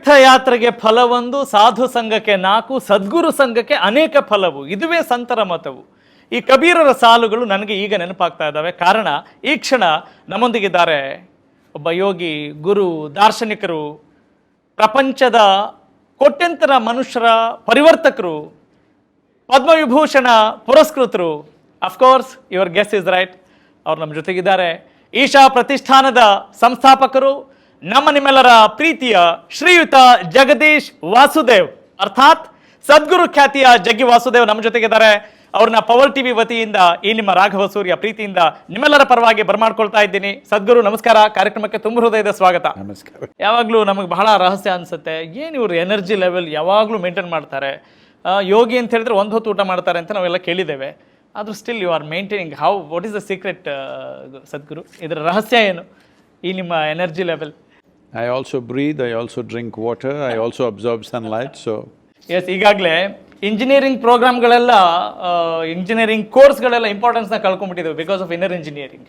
ತೀರ್ಥಯಾತ್ರೆಗೆ ಫಲವೊಂದು, ಸಾಧು ಸಂಘಕ್ಕೆ 4, ಸದ್ಗುರು ಸಂಘಕ್ಕೆ ಅನೇಕ ಫಲವು. ಇದುವೇ ಸಂತರ ಮತವು. ಈ ಕಬೀರರ ಸಾಲುಗಳು ನನಗೆ ಈಗ ನೆನಪಾಗ್ತಾ ಇದ್ದಾವೆ. ಕಾರಣ ಈ ಕ್ಷಣ ನಮ್ಮೊಂದಿಗಿದ್ದಾರೆ ಒಬ್ಬ ಯೋಗಿ, ಗುರು, ದಾರ್ಶನಿಕರು, ಪ್ರಪಂಚದ ಕೋಟ್ಯಂತರ ಮನುಷ್ಯರ ಪರಿವರ್ತಕರು, ಪದ್ಮವಿಭೂಷಣ ಪುರಸ್ಕೃತರು. Of course your guess is right, ಅವ್ರು ನಮ್ಮ ಜೊತೆಗಿದ್ದಾರೆ. ಈಶಾ ಪ್ರತಿಷ್ಠಾನದ ಸಂಸ್ಥಾಪಕರು, ನಮ್ಮ ನಿಮ್ಮೆಲ್ಲರ ಪ್ರೀತಿಯ ಶ್ರೀಯುತ ಜಗದೀಶ್ ವಾಸುದೇವ್, ಅರ್ಥಾತ್ ಸದ್ಗುರು ಖ್ಯಾತಿಯ ಜಗ್ಗಿ ವಾಸುದೇವ್ ನಮ್ಮ ಜೊತೆಗಿದ್ದಾರೆ. ಅವ್ರನ್ನ ಪವರ್ ಟಿವಿ ವತಿಯಿಂದ ಈ ನಿಮ್ಮ ರಾಘವ ಸೂರ್ಯ ಪ್ರೀತಿಯಿಂದ ನಿಮ್ಮೆಲ್ಲರ ಪರವಾಗಿ ಬರಮಾಡ್ಕೊಳ್ತಾ ಇದ್ದೀನಿ. ಸದ್ಗುರು ನಮಸ್ಕಾರ, ಕಾರ್ಯಕ್ರಮಕ್ಕೆ ತುಂಬ ಹೃದಯದ ಸ್ವಾಗತ. ನಮಸ್ಕಾರ. ಯಾವಾಗಲೂ ನಮಗೆ ಬಹಳ ರಹಸ್ಯ ಅನ್ಸುತ್ತೆ, ಏನು ಇವರು ಎನರ್ಜಿ ಲೆವೆಲ್ ಯಾವಾಗಲೂ ಮೇಂಟೈನ್ ಮಾಡ್ತಾರೆ. ಯೋಗಿ ಅಂತ ಹೇಳಿದ್ರೆ ಒಂದು ಹೊತ್ತು ಊಟ ಮಾಡ್ತಾರೆ ಅಂತ ನಾವೆಲ್ಲ ಕೇಳಿದ್ದೇವೆ. ಆದರೂ still you are maintaining. What is the secret Sadhguru? ಇದರ ರಹಸ್ಯ ಏನು ಈ ನಿಮ್ಮ energy level? I also breathe, I also drink water, I also absorb sunlight, so… yes, ಈಗಾಗಲೇ ಇಂಜಿನಿಯರಿಂಗ್ ಪ್ರೋಗ್ರಾಮ್ಗಳೆಲ್ಲ, ಇಂಜಿನಿಯರಿಂಗ್ ಕೋರ್ಸ್ಗಳೆಲ್ಲ ಇಂಪಾರ್ಟೆನ್ಸ್ನ ಕಳ್ಕೊಂಡ್ಬಿಟ್ಟಿದ್ದೇವೆ because of inner engineering.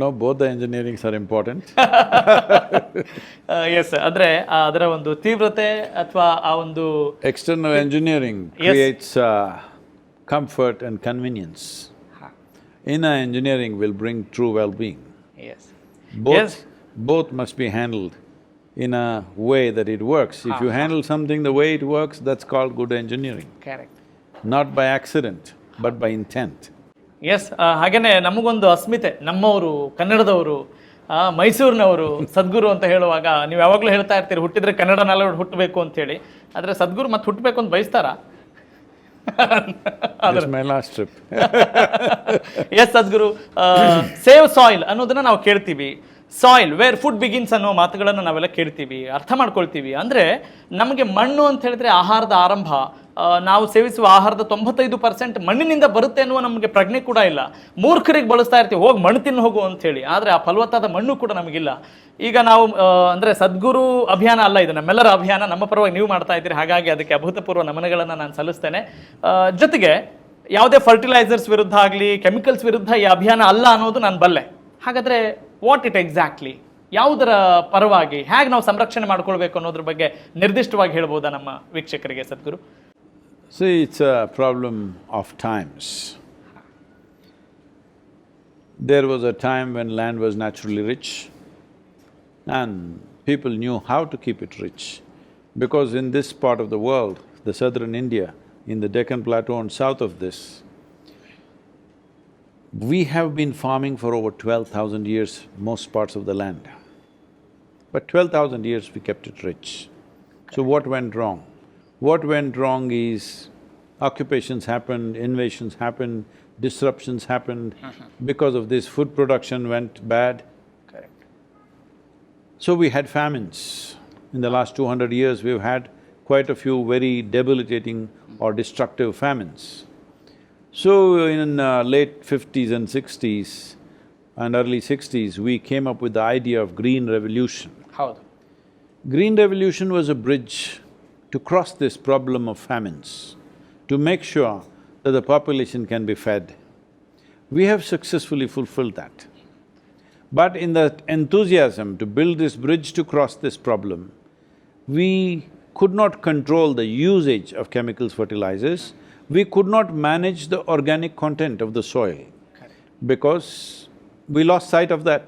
No, both the engineerings are important. Yes, ಅಂದರೆ ಅದರ ಒಂದು ತೀವ್ರತೆ ಅಥವಾ ಆ ಒಂದು… External engineering creates comfort and convenience. Inner engineering will bring true well-being. Yes. Both must be handled in a way that it works. If you handle something the way it works, that's called good engineering. Correct. Not by accident, but by intent. Yes, ಹಾಗೇನೆ ನಮಗೊಂದು ಅಸ್ಮಿತೆ, ನಮ್ಮವರು, ಕನ್ನಡದವರು, ಮೈಸೂರಿನವರು, ಸದ್ಗುರು ಅಂತ ಹೇಳುವಾಗ ನೀವು ಯಾವಾಗಲೂ ಹೇಳ್ತಾ ಇರ್ತೀರಿ ಹುಟ್ಟಿದ್ರೆ ಕನ್ನಡ ನಾಲೆ ಹುಟ್ಟಬೇಕು ಅಂತೇಳಿ. ಆದರೆ ಸದ್ಗುರು ಮತ್ತೆ ಹುಟ್ಟಬೇಕು ಅಂತ ಬಯಸ್ತಾರಾ? That's my last trip. Yes Sadhguru, save soil ಅನ್ನೋದನ್ನ ನಾವು ಕೇಳ್ತೀವಿ. ಸಾಯಿಲ್ ವೇರ್ ಫುಡ್ ಬಿಗಿನ್ಸ್ ಅನ್ನೋ ಮಾತುಗಳನ್ನು ನಾವೆಲ್ಲ ಕೇಳ್ತೀವಿ, ಅರ್ಥ ಮಾಡ್ಕೊಳ್ತೀವಿ. ಅಂದರೆ ನಮಗೆ ಮಣ್ಣು ಅಂತ ಹೇಳಿದ್ರೆ ಆಹಾರದ ಆರಂಭ. ನಾವು ಸೇವಿಸುವ ಆಹಾರದ 95% ಮಣ್ಣಿನಿಂದ ಬರುತ್ತೆ ಅನ್ನುವ ನಮಗೆ ಪ್ರಜ್ಞೆ ಕೂಡ ಇಲ್ಲ. ಮೂರ್ಖರಿಗೆ ಬಳಸ್ತಾ ಇರ್ತೀವಿ, ಹೋಗಿ ಮಣ್ಣು ತಿನ್ನು ಹೋಗು ಅಂತೇಳಿ. ಆದರೆ ಆ ಫಲವತ್ತಾದ ಮಣ್ಣು ಕೂಡ ನಮಗಿಲ್ಲ. ಈಗ ನಾವು ಅಂದರೆ ಸದ್ಗುರು ಅಭಿಯಾನ ಅಲ್ಲ, ಇದು ನಮ್ಮೆಲ್ಲರ ಅಭಿಯಾನ. ನಮ್ಮ ಪರವಾಗಿ ನೀವು ಮಾಡ್ತಾ ಇದ್ದೀರಿ, ಹಾಗಾಗಿ ಅದಕ್ಕೆ ಅಭೂತಪೂರ್ವ ನಮನಗಳನ್ನು ನಾನು ಸಲ್ಲಿಸ್ತೇನೆ. ಜೊತೆಗೆ ಯಾವುದೇ ಫರ್ಟಿಲೈಸರ್ಸ್ ವಿರುದ್ಧ ಆಗಲಿ, ಕೆಮಿಕಲ್ಸ್ ವಿರುದ್ಧ ಈ ಅಭಿಯಾನ ಅಲ್ಲ ಅನ್ನೋದು ನಾನು ಬಲ್ಲೆ. ಹಾಗಾದರೆ ವಾಟ್ ಇಟ್ ಎಕ್ಸಾಕ್ಟ್ಲಿ, ಯಾವುದರ ಪರವಾಗಿ ಹೇಗೆ ನಾವು ಸಂರಕ್ಷಣೆ ಮಾಡ್ಕೊಳ್ಬೇಕು ಅನ್ನೋದ್ರ ಬಗ್ಗೆ ನಿರ್ದಿಷ್ಟವಾಗಿ ಹೇಳ್ಬೋದಾ ನಮ್ಮ ವೀಕ್ಷಕರಿಗೆ ಸದ್ಗುರು? See, it's a problem of times. There was a time when land was naturally rich and people knew how to keep it rich. Because in this part of the world, the southern India, in the Deccan Plateau and south of this, we have been farming for over 12,000 years, most parts of the land. But 12,000 years we kept it rich. So what went wrong? What went wrong is occupations happened, invasions happened, disruptions happened. Because of this, food production went bad. Correct. So we had famines. In the last 200 years, we've had quite a few very debilitating or destructive famines. So in late 50s and 60s and early 60s, we came up with the idea of green revolution. How? Green revolution was a bridge to cross this problem of famines, to make sure that the population can be fed. We have successfully fulfilled that. But in that enthusiasm to build this bridge to cross this problem, we could not control the usage of chemicals, fertilizers. We could not manage the organic content of the soil because we lost sight of that.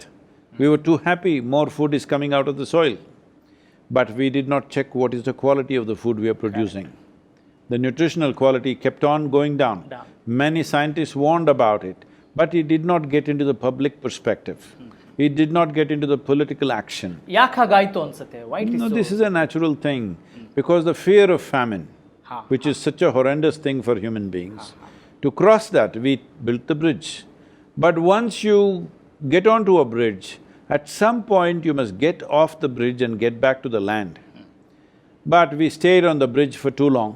We were too happy, more food is coming out of the soil. But we did not check what is the quality of the food we are producing. The nutritional quality kept on going down. Many scientists warned about it, but it did not get into the public perspective. It did not get into the political action. ಯಾಕೆ ಹಾಗಾಯ್ತು ಅನ್ಸುತ್ತೆ? Why it is No, so? this is a natural thing, because the fear of famine, which is such a horrendous thing for human beings. To cross that, we built the bridge. But once you get onto a bridge, at some point you must get off the bridge and get back to the land. But we stayed on the bridge for too long.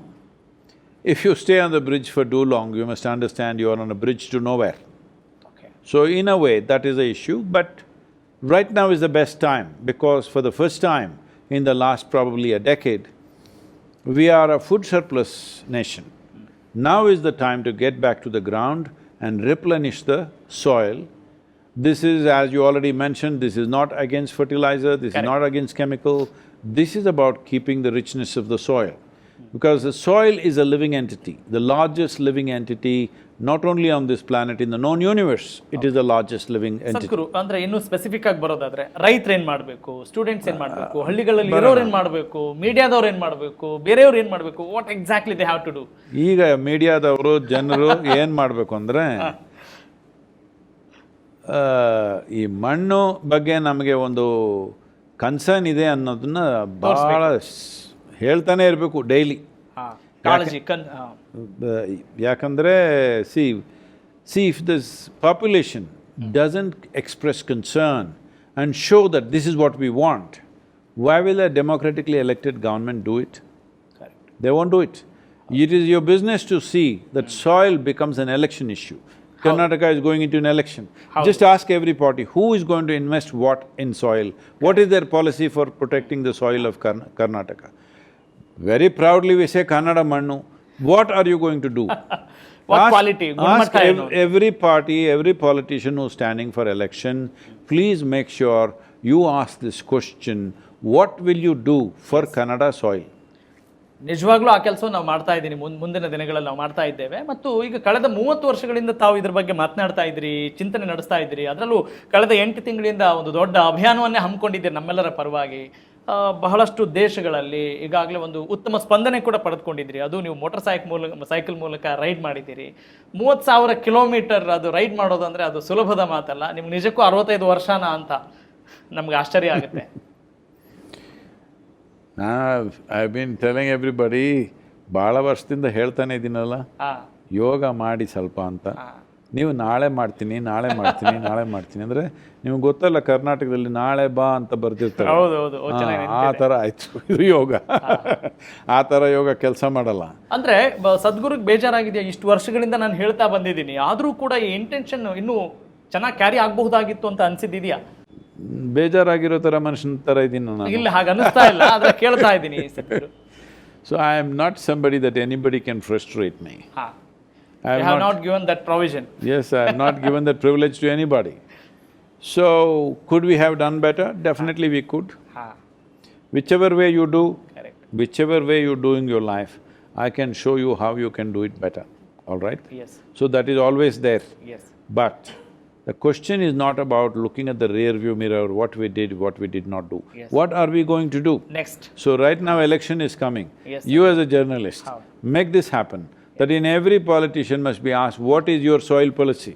If you stay on the bridge for too long, you must understand you are on a bridge to nowhere. Okay. So in a way, that is the issue, but right now is the best time because for the first time in the last probably a decade, we are a food surplus nation. Now is the time to get back to the ground and replenish the soil This is, as you already mentioned, this is not against fertilizer, this is not against chemical, this is about keeping the richness of the soil. Because the soil is a living entity, the largest living entity, not only on this planet, in the known universe, it is the largest living entity. ಸದ್ಗುರು ಅಂದ್ರೆ ಇನ್ನು specific ಆಗಿ ಬರೋದಾದ್ರೆ ರೈತರು ಏನ್ ಮಾಡ್ಬೇಕು, students ಏನ್ ಮಾಡ್ಬೇಕು, ಹಳ್ಳಿಗಳಲ್ಲಿ ಇರೋರು ಏನ್ ಮಾಡ್ಬೇಕು, ಮೀಡಿಯಾದವ್ರು ಏನ್ ಮಾಡ್ಬೇಕು, ಬೇರೆಯವ್ರು ಏನ್ ಮಾಡ್ಬೇಕು, what exactly they have to do? ಈಗ ಮೀಡಿಯಾದವರು ಜನರು ಏನ್ ಮಾಡ್ಬೇಕು ಅಂದ್ರೆ, ಈ ಮಣ್ಣು ಬಗ್ಗೆ ನಮಗೆ ಒಂದು ಕನ್ಸರ್ನ್ ಇದೆ ಅನ್ನೋದನ್ನ ಬಹಳ ಹೇಳ್ತಾನೆ ಇರಬೇಕು ಡೈಲಿ. ಕಾಳಜಿ ಯಾಕಂದರೆ C if this population doesn't express concern and show that this is what we want, why will a democratically elected government do it? Correct. They won't do it. It is your business to see that soil becomes an election issue. Karnataka is going into an election. Just ask every party, who is going to invest what in soil? What is their policy for protecting the soil of Karnataka? Very proudly we say Kannada Mannu. What are you going to do? What quality? Ask every party, every politician who's standing for election, please make sure you ask this question, what will you do for Kannada soil? ನಿಜವಾಗ್ಲೂ ಆ ಕೆಲಸವನ್ನು ನಾವು ಮಾಡ್ತಾ ಇದ್ದೀನಿ, ಮುಂದಿನ ದಿನಗಳಲ್ಲಿ ನಾವು ಮಾಡ್ತಾ ಇದ್ದೇವೆ. ಮತ್ತು ಈಗ ಕಳೆದ 30 ವರ್ಷಗಳಿಂದ ತಾವು ಇದ್ರ ಬಗ್ಗೆ ಮಾತನಾಡ್ತಾ ಇದ್ರಿ, ಚಿಂತನೆ ನಡೆಸ್ತಾ ಇದ್ರಿ. ಅದರಲ್ಲೂ ಕಳೆದ 8 ತಿಂಗಳಿಂದ ಒಂದು ದೊಡ್ಡ ಅಭಿಯಾನವನ್ನೇ ಹಮ್ಮಿಕೊಂಡಿದ್ದೀರಿ ನಮ್ಮೆಲ್ಲರ ಪರವಾಗಿ. ಬಹಳಷ್ಟು ದೇಶಗಳಲ್ಲಿ ಈಗಾಗಲೇ ಒಂದು ಉತ್ತಮ ಸ್ಪಂದನೆ ಕೂಡ ಪಡೆದುಕೊಂಡಿದ್ರಿ. ಅದು ನೀವು ಸೈಕಲ್ ಮೂಲಕ ರೈಡ್ ಮಾಡಿದ್ದೀರಿ. 30,000 ಕಿಲೋಮೀಟರ್ ಅದು ರೈಡ್ ಮಾಡೋದು ಅಂದರೆ ಅದು ಸುಲಭದ ಮಾತಲ್ಲ. ನಿಮ್ಗೆ ನಿಜಕ್ಕೂ 65 ವರ್ಷನ ಅಂತ ನಮ್ಗೆ ಆಶ್ಚರ್ಯ ಆಗುತ್ತೆ. ಐ ಬೀನ್ ಟೆಲಿಂಗ್ ಎವ್ರಿಬಡಿ, ಭಾಳ ವರ್ಷದಿಂದ ಹೇಳ್ತಾನೆ ಇದ್ದೀನಲ್ಲ, ಯೋಗ ಮಾಡಿ ಸ್ವಲ್ಪ ಅಂತ. ನೀವು ನಾಳೆ ಮಾಡ್ತೀನಿ ನಾಳೆ ಮಾಡ್ತೀನಿ ನಾಳೆ ಮಾಡ್ತೀನಿ ಅಂದರೆ ನಿಮ್ಗೆ ಗೊತ್ತಲ್ಲ, ಕರ್ನಾಟಕದಲ್ಲಿ ನಾಳೆ ಬಾ ಅಂತ ಬರ್ತಿರ್ತಾರೆ. ಆ ಥರ ಆಯ್ತು ಇದು ಯೋಗ. ಆ ಥರ ಯೋಗ ಕೆಲಸ ಮಾಡಲ್ಲ. ಅಂದರೆ ಸದ್ಗುರುಗೆ ಬೇಜಾರಾಗಿದೆಯಾ? ಇಷ್ಟು ವರ್ಷಗಳಿಂದ ನಾನು ಹೇಳ್ತಾ ಬಂದಿದ್ದೀನಿ, ಆದರೂ ಕೂಡ ಈ ಇಂಟೆನ್ಷನ್ ಇನ್ನೂ ಚೆನ್ನಾಗಿ ಕ್ಯಾರಿ ಆಗಬಹುದಾಗಿತ್ತು ಅಂತ ಅನ್ಸಿದ್ದಿದೆಯಾ? ಬೇಜಾರಾಗಿರೋ ಥರ ಮನುಷ್ಯನ ಥರ ಇದ್ದೀನಿ ನಾನು. ಇಲ್ಲ, ಹಾಗೆ ಅನಿಸ್ತಾ ಇಲ್ಲ, ಆದರೆ ಕೇಳ್ತಾ ಇದ್ದೀನಿ ಸದ್ಗುರು. So I am not somebody that anybody can frustrate me. You have not given that provision. Yes, I have not given that privilege to anybody. So, could we have done better? Definitely we could. Whichever way you do, whichever way you do in your life, I can show you how you can do it better, all right? Yes. So that is always there. Yes. But the question is not about looking at the rear view mirror, what we did, what we did not do. Yes. What are we going to do? Next. So right now election is coming. Yes. You as a journalist, make this happen. That in every politician must be asked, what is your soil policy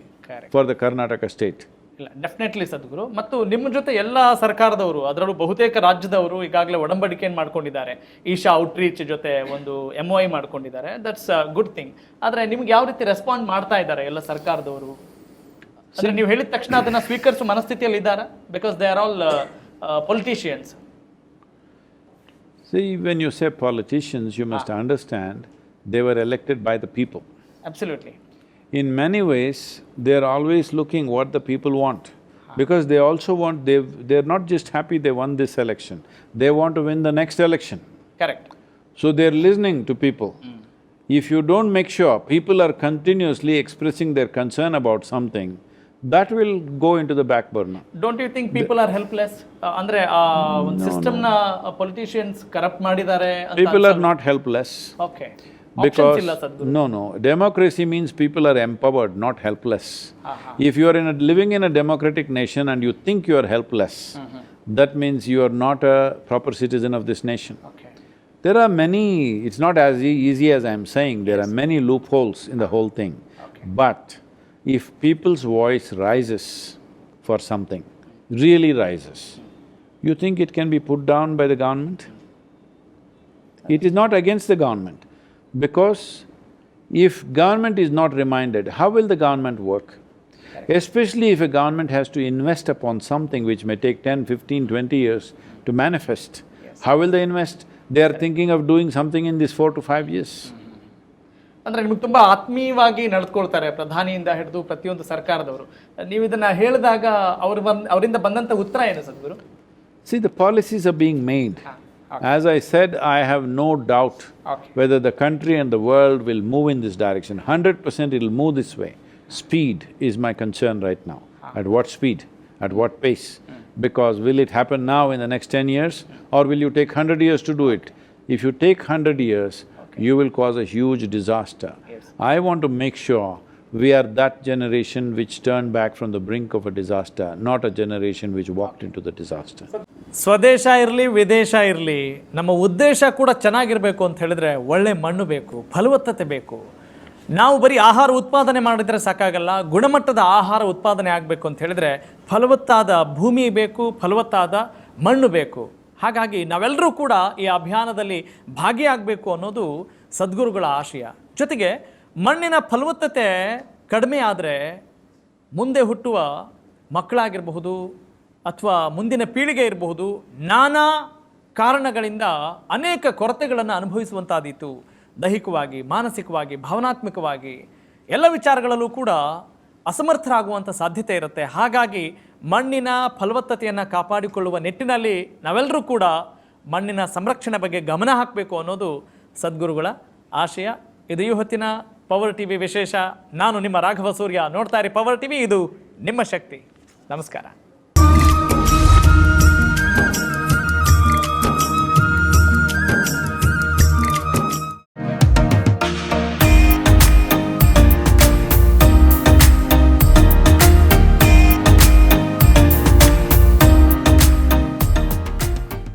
for the Karnataka state? ಇಲ್ಲ, definitely ಸದ್ಗುರು. ಮತ್ತು ನಿಮ್ಮ ಜೊತೆ ಎಲ್ಲ ಸರ್ಕಾರದವರು, ಅದರಲ್ಲೂ ಬಹುತೇಕ ರಾಜ್ಯದವರು ಈಗಾಗಲೇ ಒಡಂಬಡಿಕೆಯನ್ನು ಮಾಡ್ಕೊಂಡಿದ್ದಾರೆ. ಈಶಾ ಔಟ್ರೀಚ್ ಜೊತೆ ಒಂದು MOI ಮಾಡ್ಕೊಂಡಿದ್ದಾರೆ. That's a good thing. ಆದರೆ ನಿಮ್ಗೆ ಯಾವ ರೀತಿ ರೆಸ್ಪಾಂಡ್ ಮಾಡ್ತಾ ಇದ್ದಾರೆ ಎಲ್ಲ ಸರ್ಕಾರದವರು? ಅಂದರೆ ನೀವು ಹೇಳಿದ ತಕ್ಷಣ ಅದನ್ನು ಸ್ವೀಕರಿಸುವ ಮನಸ್ಥಿತಿಯಲ್ಲಿ ಇದ್ದಾರಾ? Because they are all politicians. See, when you say politicians, you must understand they were elected by the people. Absolutely. In many ways, they're always looking what the people want. Because they also want… they're not just happy they won this election, they want to win the next election. Correct. So they're listening to people. If you don't make sure people are continuously expressing their concern about something, that will go into the back burner. Don't you think people are helpless? ಅಂದ್ರೆ ಒಂದು ಸಿಸ್ಟಮ್ನ politicians corrupt ಮಾಡಿದ್ದಾರೆ ಅಂತ? People are not helpless. Okay. Because… no, democracy means people are empowered, not helpless. If you are living in a democratic nation and you think you are helpless, that means you are not a proper citizen of this nation. Okay. There are many… it's not as easy as I am saying, there are many loopholes in the whole thing. But if people's voice rises for something, really rises, you think it can be put down by the government? It is not against the government. Because if government is not reminded, how will the government work? Especially if a government has to invest upon something which may take 10, 15, 20 years to manifest. How will they invest? They are thinking of doing something in this 4 to 5 years. ಅಂದರೆ ನಿಮಗೆ ತುಂಬ ಆತ್ಮೀಯವಾಗಿ ನಡೆದುಕೊಳ್ತಾರೆ ಪ್ರಧಾನಿಯಿಂದ ಹಿಡಿದು ಪ್ರತಿಯೊಂದು ಸರ್ಕಾರದವರು. ನೀವು ಇದನ್ನ ಹೇಳಿದಾಗ ಅವರಿಂದ ಬಂದಂಥ ಉತ್ತರ ಏನು ಸದ್ಗುರು? See, the policies are being made. As I said, I have no doubt whether the country and the world will move in this direction. 100% it will move this way. Speed is my concern right now. at what speed, at what pace. Because will it happen now in the next 10 years or will you take 100 years to do it? If you take 100 years, you will cause a huge disaster. I want to make sure we are that generation which turned back from the brink of a disaster, not a generation which walked into the disaster. ಸ್ವದೇಶ ಇರಲಿ ವಿದೇಶ ಇರಲಿ, ನಮ್ಮ ಉದ್ದೇಶ ಕೂಡ ಚೆನ್ನಾಗಿರಬೇಕು ಅಂತ ಹೇಳಿದ್ರೆ ಒಳ್ಳೆ ಮಣ್ಣು ಬೇಕು, ಫಲವತ್ತತೆ ಬೇಕು. ನಾವು ಬರೀ ಆಹಾರ ಉತ್ಪಾದನೆ ಮಾಡಿದರೆ ಸಾಕಾಗಲ್ಲ, ಗುಣಮಟ್ಟದ ಆಹಾರ ಉತ್ಪಾದನೆ ಆಗಬೇಕು ಅಂತ ಹೇಳಿದ್ರೆ ಫಲವತ್ತಾದ ಭೂಮಿ ಬೇಕು, ಫಲವತ್ತಾದ ಮಣ್ಣು ಬೇಕು. ಹಾಗಾಗಿ ನಾವೆಲ್ಲರೂ ಕೂಡ ಈ ಅಭಿಯಾನದಲ್ಲಿ ಭಾಗಿಯಾಗಬೇಕು ಅನ್ನೋದು ಸದ್ಗುರುಗಳ ಆಶಯ. ಜೊತೆಗೆ ಮಣ್ಣಿನ ಫಲವತ್ತತೆ ಕಡಿಮೆ ಆದರೆ ಮುಂದೆ ಹುಟ್ಟುವ ಮಕ್ಕಳಾಗಿರಬಹುದು ಅಥವಾ ಮುಂದಿನ ಪೀಳಿಗೆ ಇರಬಹುದು, ನಾನಾ ಕಾರಣಗಳಿಂದ ಅನೇಕ ಕೊರತೆಗಳನ್ನು ಅನುಭವಿಸುವಂತಾದೀತು. ದೈಹಿಕವಾಗಿ, ಮಾನಸಿಕವಾಗಿ, ಭಾವನಾತ್ಮಕವಾಗಿ ಎಲ್ಲ ವಿಚಾರಗಳಲ್ಲೂ ಕೂಡ ಅಸಮರ್ಥರಾಗುವಂಥ ಸಾಧ್ಯತೆ ಇರುತ್ತೆ. ಹಾಗಾಗಿ ಮಣ್ಣಿನ ಫಲವತ್ತತೆಯನ್ನು ಕಾಪಾಡಿಕೊಳ್ಳುವ ನಿಟ್ಟಿನಲ್ಲಿ ನಾವೆಲ್ಲರೂ ಕೂಡ ಮಣ್ಣಿನ ಸಂರಕ್ಷಣೆ ಬಗ್ಗೆ ಗಮನ ಹಾಕಬೇಕು ಅನ್ನೋದು ಸದ್ಗುರುಗಳ ಆಶಯ. ಇದು ಈ ಹೊತ್ತಿನ ಪವರ್ ಟಿವಿ ವಿಶೇಷ. ನಾನು ನಿಮ್ಮ ರಾಘವ ಸೂರ್ಯ. ನೋಡ್ತಾ ಇರಿ ಪವರ್ ಟಿವಿ, ಇದು ನಿಮ್ಮ ಶಕ್ತಿ. ನಮಸ್ಕಾರ.